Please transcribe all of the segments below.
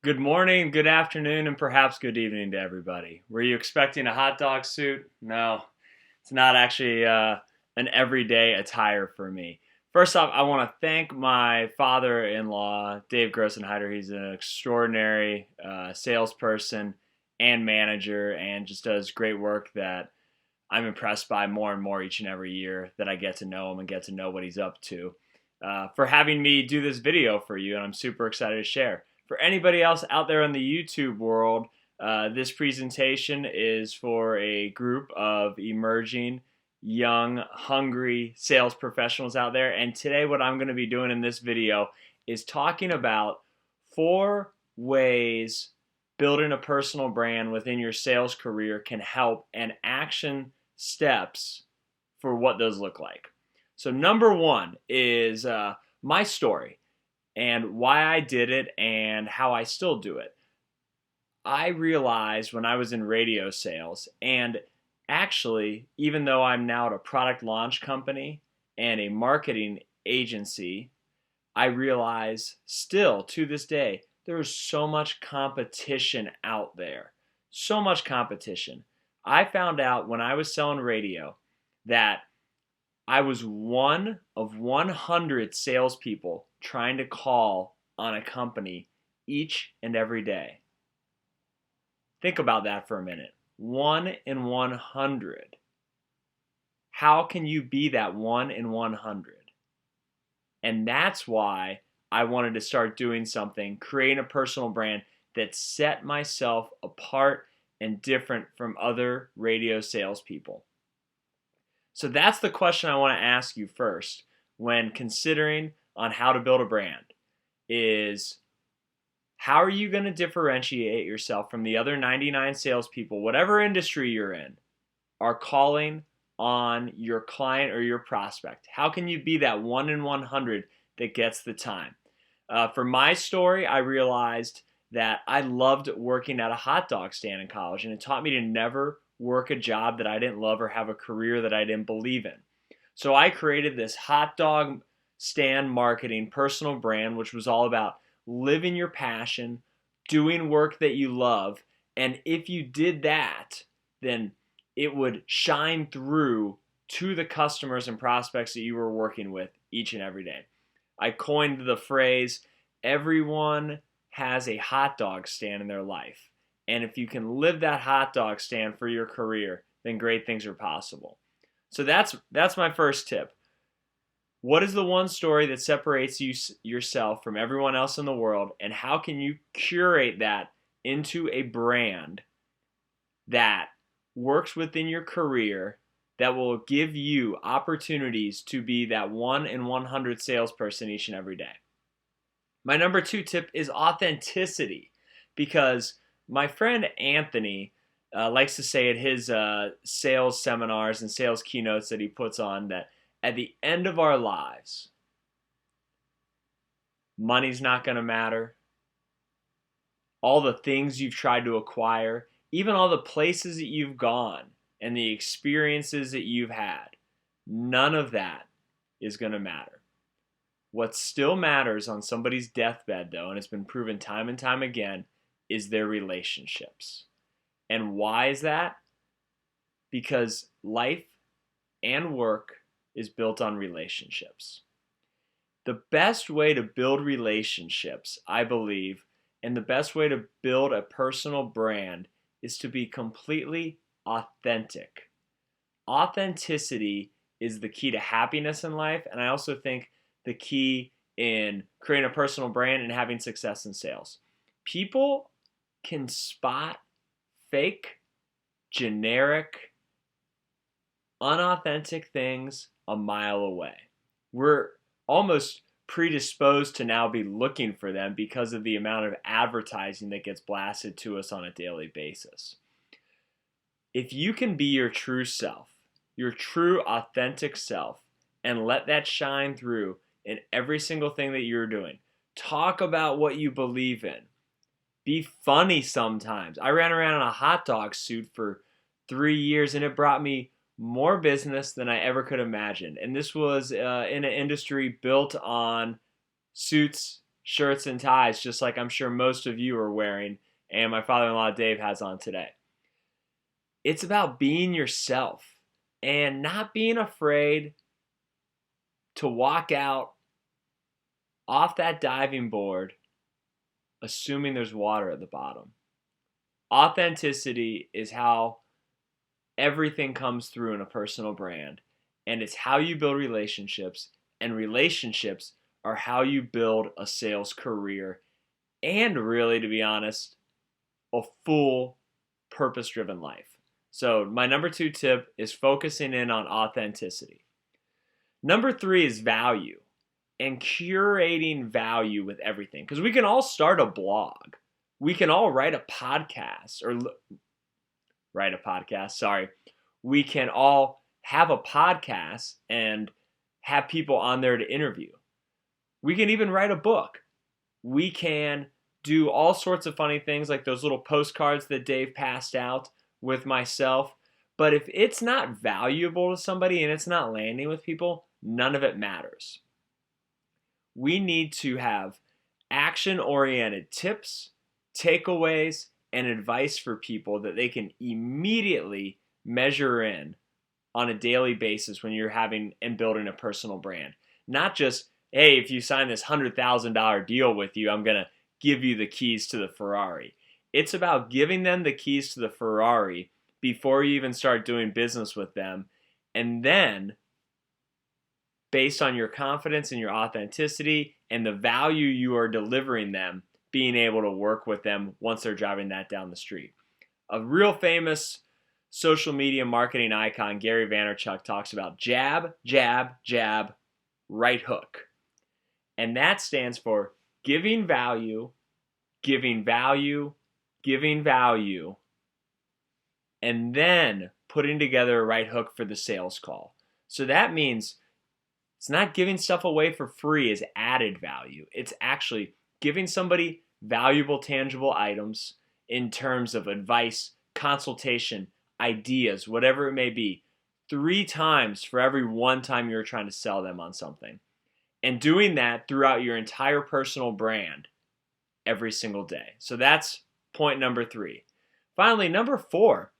Good morning, good afternoon, and perhaps good evening to everybody. Were you expecting a hot dog suit? No, it's not actually an everyday attire for me. First off, I want to thank my father in law, Dave Grossenheider. He's an extraordinary salesperson and manager and just does great work that I'm impressed by more and more each and every year that I get to know him and get to know what he's up to. For having me do this video for you, and I'm super excited to share. For anybody else out there in the YouTube world, this presentation is for a group of emerging, young, hungry sales professionals out there. And today, what I'm going to be doing in this video is talking about 4 ways building a personal brand within your sales career can help, and action steps for what those look like. So number one is my story and why I did it and how I still do it. I realized when I was in radio sales, and actually, even though I'm now at a product launch company and a marketing agency, I realize still to this day, there is so much competition out there. So much competition. I found out when I was selling radio that I was one of 100 salespeople trying to call on a company each and every day. Think about that for a minute. 1 in 100. How can you be that 1 in 100? And that's why I wanted to start doing something, creating a personal brand that set myself apart and different from other radio salespeople. So that's the question I want to ask you first when considering on how to build a brand is, how are you going to differentiate yourself from the other 99 salespeople, whatever industry you're in, are calling on your client or your prospect? How can you be that 1 in 100 that gets the time? For my story, I realized that I loved working at a hot dog stand in college, and it taught me to never work a job that I didn't love or have a career that I didn't believe in. So I created this hot dog stand marketing personal brand, which was all about living your passion, doing work that you love, and if you did that, then it would shine through to the customers and prospects that you were working with each and every day. I coined the phrase, everyone has a hot dog stand in their life. And if you can live that hot dog stand for your career, then great things are possible. So that's my first tip. What is the one story that separates yourself from everyone else in the world, and how can you curate that into a brand that works within your career, that will give you opportunities to be that 1 in 100 salesperson each and every day? My number 2 tip is authenticity, because my friend Anthony likes to say at his sales seminars and sales keynotes that he puts on that at the end of our lives, money's not going to matter. All the things you've tried to acquire, even all the places that you've gone and the experiences that you've had, none of that is going to matter. What still matters on somebody's deathbed, though, and it's been proven time and time again, is their relationships. And why is that? Because life and work is built on relationships. The best way to build relationships, I believe, and the best way to build a personal brand is to be completely authentic. Authenticity is the key to happiness in life, and I also think the key in creating a personal brand and having success in sales. People can spot fake, generic, unauthentic things a mile away. We're almost predisposed to now be looking for them because of the amount of advertising that gets blasted to us on a daily basis. If you can be your true self, your true authentic self, and let that shine through in every single thing that you're doing, talk about what you believe in, be funny sometimes. I ran around in a hot dog suit for 3 years, and it brought me more business than I ever could imagine. And this was in an industry built on suits, shirts and ties, just like I'm sure most of you are wearing, and my father-in-law Dave has on today. It's about being yourself and not being afraid to walk out off that diving board assuming there's water at the bottom. Authenticity is how everything comes through in a personal brand, and it's how you build relationships, and relationships are how you build a sales career and, really, to be honest, a full purpose-driven life. So my number 2 tip is focusing in on authenticity. Number 3 is value and curating value with everything, because we can all start a blog. We can all write a podcast, We can all have a podcast and have people on there to interview. We can even write a book. We can do all sorts of funny things like those little postcards that Dave passed out with myself. But if it's not valuable to somebody and it's not landing with people, none of it matters. We need to have action-oriented tips, takeaways, and advice for people that they can immediately measure in on a daily basis when you're having and building a personal brand. Not just, hey, if you sign this $100,000 deal with you, I'm going to give you the keys to the Ferrari. It's about giving them the keys to the Ferrari before you even start doing business with them. And then, based on your confidence and your authenticity and the value you are delivering them, being able to work with them once they're driving that down the street. A real famous social media marketing icon, Gary Vaynerchuk, talks about jab, jab, jab, right hook. And that stands for giving value, giving value, giving value, and then putting together a right hook for the sales call. So that means it's not giving stuff away for free as added value. It's actually giving somebody valuable, tangible items in terms of advice, consultation, ideas, whatever it may be, 3 times for every 1 time you're trying to sell them on something. And doing that throughout your entire personal brand every single day. So that's point number 3. Finally, number 4,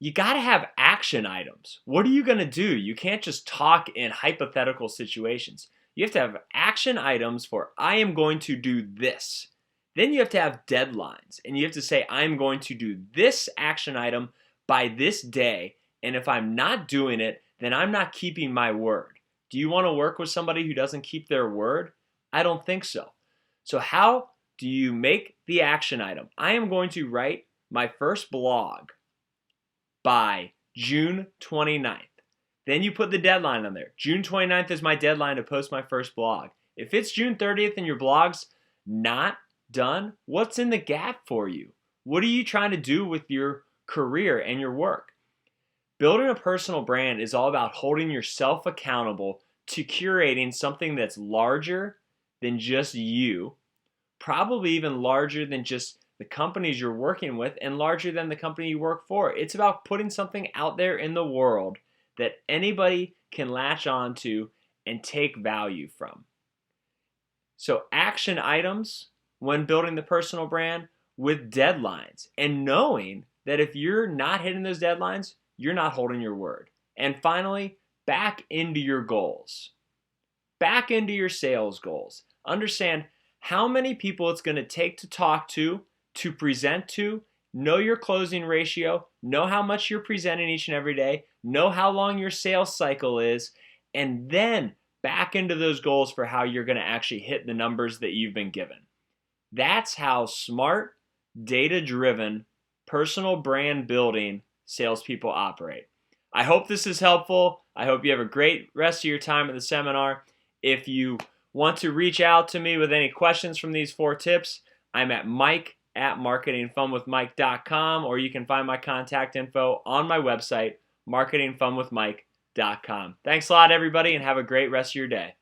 you got to have action items. What are you going to do? You can't just talk in hypothetical situations. You have to have action items for, I am going to do this. Then you have to have deadlines. And you have to say, I'm going to do this action item by this day. And if I'm not doing it, then I'm not keeping my word. Do you want to work with somebody who doesn't keep their word? I don't think so. So how do you make the action item? I am going to write my first blog by June 29th. Then you put the deadline on there. June 29th is my deadline to post my first blog. If it's June 30th and your blog's not done, what's in the gap for you? What are you trying to do with your career and your work? Building a personal brand is all about holding yourself accountable to curating something that's larger than just you, probably even larger than just the companies you're working with and larger than the company you work for. It's about putting something out there in the world that anybody can latch on to and take value from. So action items when building the personal brand with deadlines and knowing that if you're not hitting those deadlines, you're not holding your word. And finally, back into your goals. Back into your sales goals. Understand how many people it's going to take to talk to present to, know your closing ratio, know how much you're presenting each and every day, know how long your sales cycle is, and then back into those goals for how you're going to actually hit the numbers that you've been given. That's how smart, data-driven, personal brand building salespeople operate. I hope this is helpful. I hope you have a great rest of your time at the seminar. If you want to reach out to me with any questions from these 4 tips, I'm at mike@marketingfunwithmike.com, or you can find my contact info on my website, marketingfunwithmike.com. Thanks a lot, everybody, and have a great rest of your day.